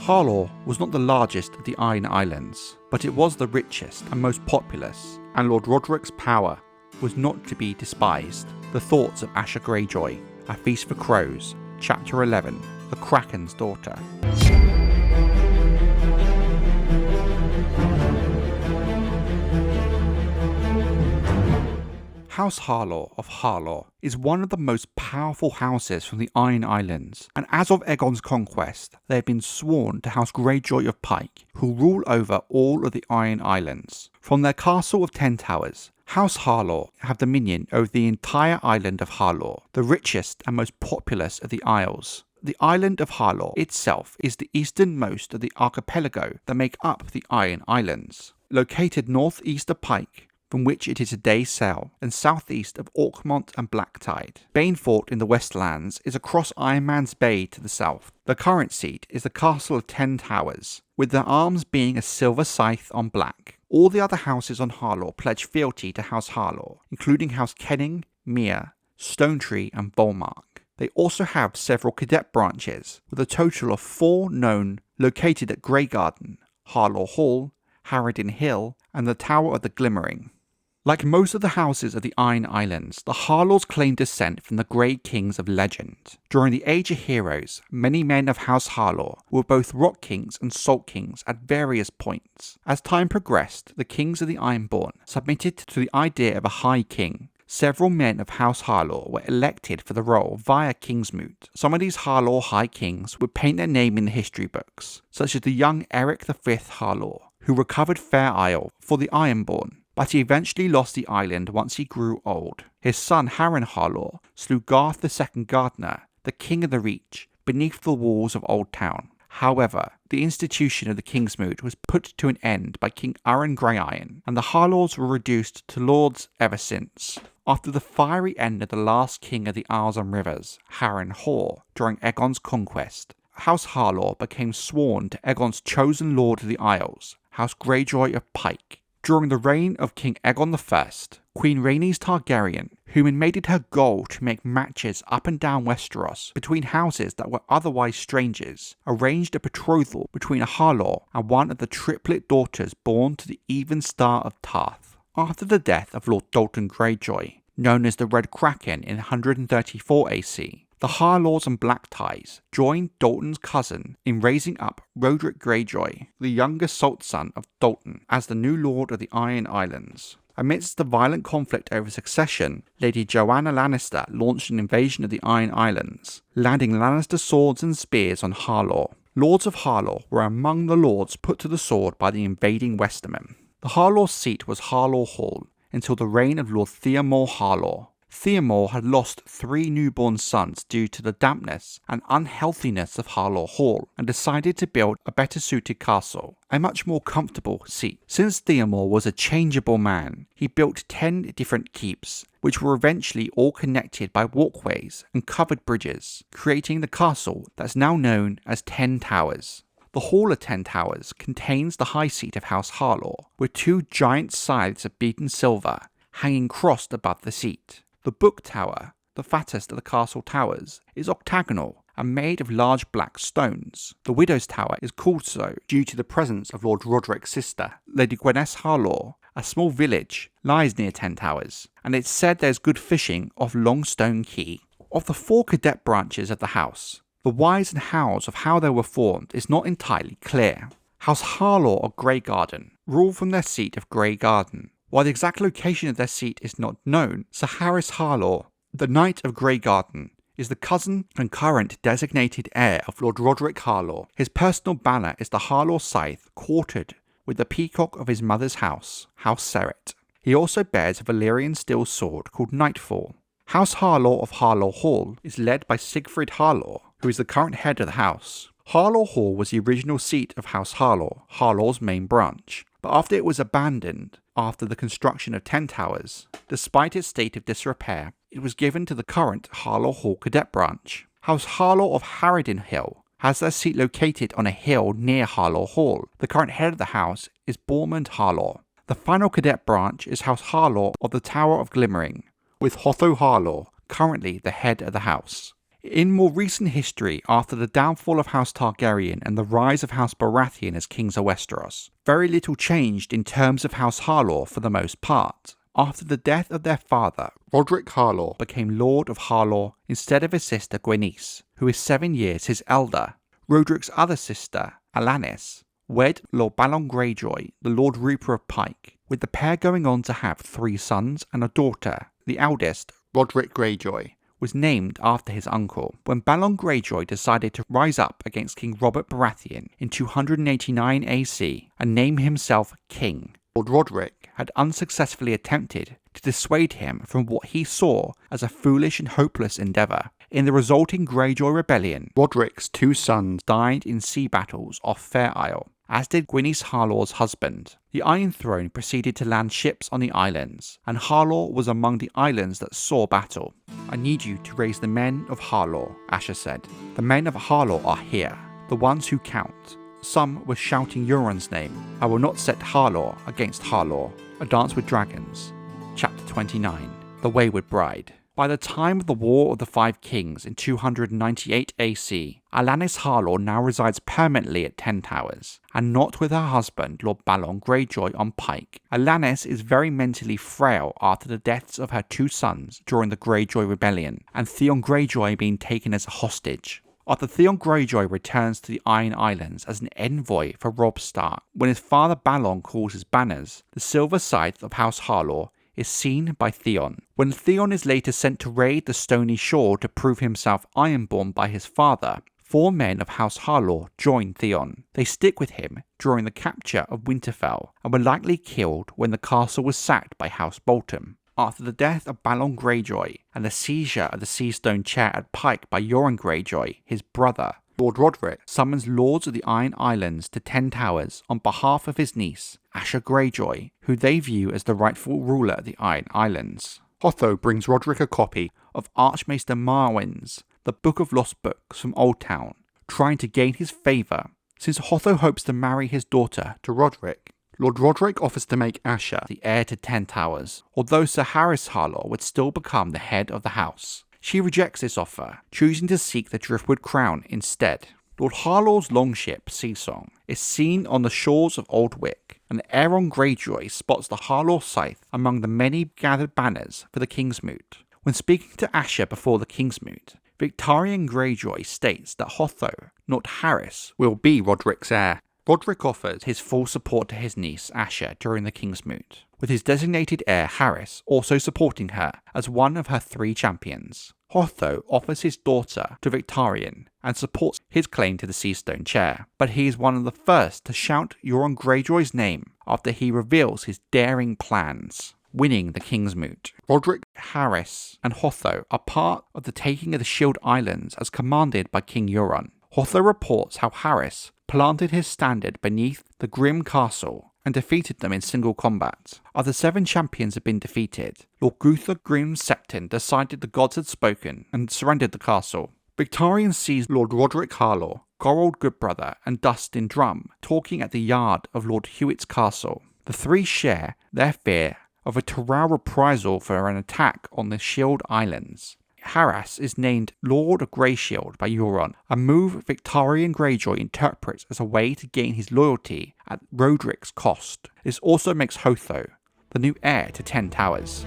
Harlaw was not the largest of the Iron Islands, but it was the richest and most populous, and Lord Roderick's power was not to be despised. The Thoughts of Asha Greyjoy, A Feast for Crows, Chapter 11, The Kraken's Daughter. House Harlaw of Harlaw is one of the most powerful houses from the Iron Islands, and as of Aegon's conquest, they have been sworn to House Greyjoy of Pike, who rule over all of the Iron Islands. From their castle of 10 towers, House Harlaw have dominion over the entire island of Harlaw, the richest and most populous of the Isles. The island of Harlaw itself is the easternmost of the archipelago that make up the Iron Islands. Located northeast of Pike, from which it is a day's sail, and southeast of Orkmont and Blacktide. Banefort in the Westlands is across Iron Man's Bay to the south. The current seat is the Castle of 10 Towers, with their arms being a silver scythe on black. All the other houses on Harlaw pledge fealty to House Harlaw, including House Kenning, Mere, Stonetree and Volmark. They also have several cadet branches, with a total of 4 known, located at Greygarden, Harlaw Hall, Harraden Hill, and the Tower of the Glimmering. Like most of the houses of the Iron Islands, the Harlaws claim descent from the Grey Kings of legend. During the Age of Heroes, many men of House Harlaw were both Rock Kings and Salt Kings at various points. As time progressed, the Kings of the Ironborn submitted to the idea of a High King. Several men of House Harlaw were elected for the role via Kingsmoot. Some of these Harlaw High Kings would paint their name in the history books, such as the young Eric V Harlaw, who recovered Fair Isle for the Ironborn, but he eventually lost the island once he grew old. His son Harren Harlaw slew Garth II Gardner, the King of the Reach, beneath the walls of Old Town. However, the institution of the Kingsmoot was put to an end by King Arryn Greyiron, and the Harlaws were reduced to lords ever since. After the fiery end of the last king of the Isles and Rivers, Harren Hoare, during Aegon's conquest, House Harlaw became sworn to Aegon's chosen Lord of the Isles, House Greyjoy of Pike. During the reign of King Aegon I, Queen Rhaenys Targaryen, who had made it her goal to make matches up and down Westeros between houses that were otherwise strangers, arranged a betrothal between a Harlaw and one of the triplet daughters born to the Even Star of Tarth. After the death of Lord Dalton Greyjoy, known as the Red Kraken in 134 AC, the Harlaws and Blackties joined Dalton's cousin in raising up Roderick Greyjoy, the youngest salt son of Dalton, as the new lord of the Iron Islands. Amidst the violent conflict over succession, Lady Joanna Lannister launched an invasion of the Iron Islands, landing Lannister swords and spears on Harlaw. Lords of Harlaw were among the lords put to the sword by the invading Westermen. The Harlaw seat was Harlaw Hall until the reign of Lord Theon Harlaw. Theon had lost 3 newborn sons due to the dampness and unhealthiness of Harlaw Hall, and decided to build a better suited castle, a much more comfortable seat. Since Theon was a changeable man, he built 10 different keeps, which were eventually all connected by walkways and covered bridges, creating the castle that's now known as 10 Towers. The Hall of 10 Towers contains the high seat of House Harlaw, with 2 giant scythes of beaten silver hanging crossed above the seat. The Book Tower, the fattest of the castle towers, is octagonal and made of large black stones. The Widow's Tower is called so due to the presence of Lord Roderick's sister, Lady Gwyneth Harlaw. A small village lies near 10 Towers, and it's said there's good fishing off Longstone Quay. Of the 4 cadet branches of the house, the whys and hows of how they were formed is not entirely clear. House Harlaw of Greygarden rule from their seat of Greygarden. While the exact location of their seat is not known, Sir Harris Harlaw, the Knight of Greygarden, is the cousin and current designated heir of Lord Roderick Harlaw. His personal banner is the Harlaw scythe quartered with the peacock of his mother's house, House Serret. He also bears a Valyrian steel sword called Nightfall. House Harlaw of Harlaw Hall is led by Sigfrid Harlaw, who is the current head of the house. Harlaw Hall was the original seat of House Harlaw, Harlaw's main branch, but after it was abandoned after the construction of 10 Towers, despite its state of disrepair, it was given to the current Harlaw Hall cadet branch. House Harlaw of Harraden Hill has their seat located on a hill near Harlaw Hall. The current head of the house is Bormund Harlaw. The final cadet branch is House Harlaw of the Tower of Glimmering, with Hotho Harlaw currently the head of the house. In more recent history, after the downfall of House Targaryen and the rise of House Baratheon as kings of Westeros, very little changed in terms of House Harlaw for the most part. After the death of their father, Roderick Harlaw became Lord of Harlaw instead of his sister Gwenys, who is 7 years his elder. Roderick's other sister, Alannys, wed Lord Balon Greyjoy, the Lord Reaper of Pike, with the pair going on to have 3 sons and a daughter. The eldest, Roderick Greyjoy, was named after his uncle. When Balon Greyjoy decided to rise up against King Robert Baratheon in 289 AC and name himself king, Lord Roderick had unsuccessfully attempted to dissuade him from what he saw as a foolish and hopeless endeavour. In the resulting Greyjoy Rebellion, Roderick's 2 sons died in sea battles off Fair Isle, as did Gwenys Harlaw's husband. The Iron Throne proceeded to land ships on the islands, and Harlaw was among the islands that saw battle. "I need you to raise the men of Harlaw," Asha said. "The men of Harlaw are here, the ones who count." Some were shouting Euron's name. "I will not set Harlaw against Harlaw." A Dance with Dragons, Chapter 29, The Wayward Bride. By the time of the War of the Five Kings in 298 AC, Alannys Harlaw now resides permanently at 10 Towers, and not with her husband Lord Balon Greyjoy on Pike. Alannys is very mentally frail after the deaths of her 2 sons during the Greyjoy Rebellion, and Theon Greyjoy being taken as a hostage. After Theon Greyjoy returns to the Iron Islands as an envoy for Robb Stark, when his father Balon calls his banners, the silver scythe of House Harlaw is seen by Theon. When Theon is later sent to raid the Stony Shore to prove himself Ironborn by his father, 4 men of House Harlaw join Theon. They stick with him during the capture of Winterfell and were likely killed when the castle was sacked by House Bolton. After the death of Balon Greyjoy and the seizure of the Seastone Chair at Pike by Euron Greyjoy, his brother, Lord Roderick summons Lords of the Iron Islands to 10 Towers on behalf of his niece, Asha Greyjoy, who they view as the rightful ruler of the Iron Islands. Hotho brings Roderick a copy of Archmaester Marwyn's The Book of Lost Books from Oldtown, trying to gain his favour, since Hotho hopes to marry his daughter to Roderick. Lord Roderick offers to make Asha the heir to 10 Towers, although Sir Harris Harlaw would still become the head of the house. She rejects this offer, choosing to seek the Driftwood Crown instead. Lord Harlaw's longship, Seasong, is seen on the shores of Old Wick, and Aeron Greyjoy spots the Harlaw scythe among the many gathered banners for the Kingsmoot. When speaking to Asha before the Kingsmoot, Victarion Greyjoy states that Hotho, not Harris, will be Roderick's heir. Roderick offers his full support to his niece Asha during the Kingsmoot, with his designated heir Harris also supporting her as one of her 3 champions. Hotho offers his daughter to Victarion and supports his claim to the Seastone Chair, but he is one of the first to shout Euron Greyjoy's name after he reveals his daring plans, winning the Kingsmoot. Roderick, Harris, and Hotho are part of the taking of the Shield Islands as commanded by King Euron. Hotho reports how Harris planted his standard beneath the Grim Castle and defeated them in single combat. After 7 champions had been defeated, Lord Guthor Grim Septon decided the gods had spoken and surrendered the castle. Victarion sees Lord Roderick Harlaw, Gorold Goodbrother, and Dustin Drum talking at the yard of Lord Hewitt's castle. The 3 share their fear of a Tyrell reprisal for an attack on the Shield Islands. Harris is named Lord of Greyshield by Euron, a move Victarion Greyjoy interprets as a way to gain his loyalty at Roderick's cost. This also makes Hotho the new heir to 10 Towers.